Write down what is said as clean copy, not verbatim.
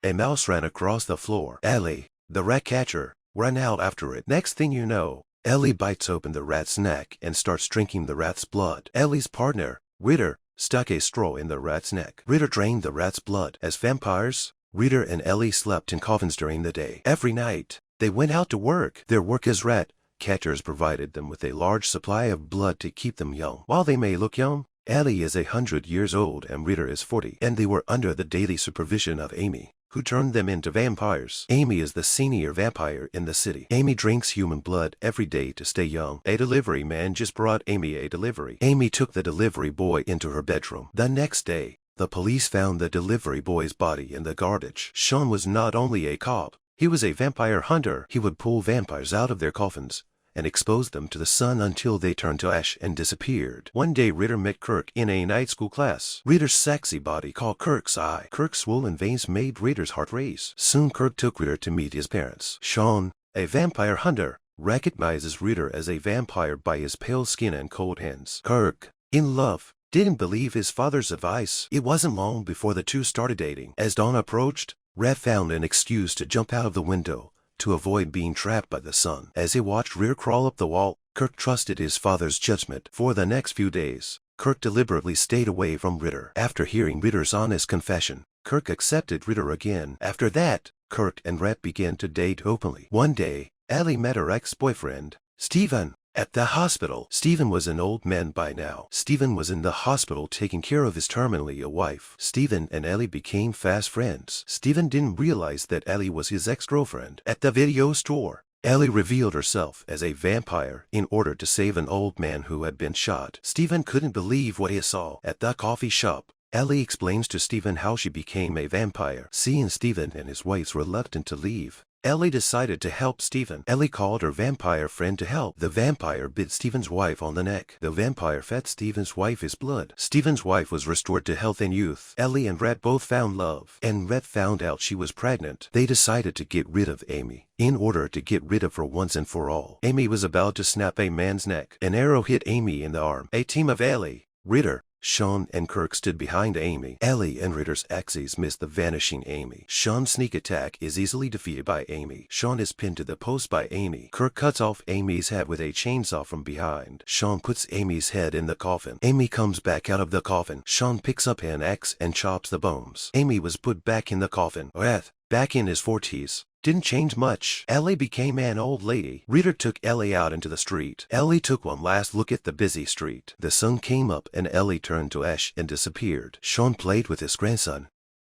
A mouse ran across the floor. Ellie, the rat catcher, ran out after it. Next thing you know, Ellie bites open the rat's neck and starts drinking the rat's blood. Ellie's partner, Ritter, stuck a straw in the rat's neck. Ritter drained the rat's blood. As vampires, Ritter and Ellie slept in coffins during the day. Every night, they went out to work. Their work as rat catchers provided them with a large supply of blood to keep them young. While they may look young, Ellie is 100 years old and Ritter is 40, and they were under the daily supervision of Amy, who turned them into vampires. Amy is the senior vampire in the city. Amy drinks human blood every day to stay young. A delivery man just brought Amy a delivery. Amy took the delivery boy into her bedroom. The next day, the police found the delivery boy's body in the garbage. Sean was not only a cop, he was a vampire hunter. He would pull vampires out of their coffins and expose them to the sun until they turned to ash and disappeared. One day Ritter met Kirk in a night school class. Ritter's sexy body caught Kirk's eye. Kirk's swollen veins made Ritter's heart race. Soon Kirk took Ritter to meet his parents. Sean, a vampire hunter, recognizes Ritter as a vampire by his pale skin and cold hands. Kirk, in love, didn't believe his father's advice. It wasn't long before the two started dating. As dawn approached, Rat found an excuse to jump out of the window to avoid being trapped by the sun. As he watched Ritter crawl up the wall, Kirk trusted his father's judgment. For the next few days, Kirk deliberately stayed away from Ritter. After hearing Ritter's honest confession, Kirk accepted Ritter again. After that, Kirk and Rat began to date openly. One day, Ellie met her ex-boyfriend, Steven, at the hospital. Steven was an old man by now. Steven was in the hospital taking care of his terminally ill wife. Steven and Ellie became fast friends. Steven didn't realize that Ellie was his ex-girlfriend. At the video store, Ellie revealed herself as a vampire in order to save an old man who had been shot. Steven couldn't believe what he saw. At the coffee shop, Ellie explains to Steven how she became a vampire. Seeing Steven and his wife's reluctant to leave, Ellie decided to help Steven. Ellie called her vampire friend to help. The vampire bit Steven's wife on the neck. The vampire fed Steven's wife his blood. Steven's wife was restored to health and youth. Ellie and Rat both found love, and Rat found out she was pregnant. They decided to get rid of Amy in order to get rid of her once and for all. Amy was about to snap a man's neck. An arrow hit Amy in the arm. A team of Ellie, Ritter, Sean and Kirk stood behind Amy. Ellie and Ritter's axes missed the vanishing Amy. Sean's sneak attack is easily defeated by Amy. Sean is pinned to the post by Amy. Kirk cuts off Amy's head with a chainsaw from behind. Sean puts Amy's head in the coffin. Amy comes back out of the coffin. Sean picks up an axe and chops the bones. Amy was put back in the coffin. Rat, back in his 40s, didn't change much. Ellie became an old lady. Ritter took Ellie out into the street. Ellie took one last look at the busy street. The sun came up and Ellie turned to ash and disappeared. Sean played with his grandson,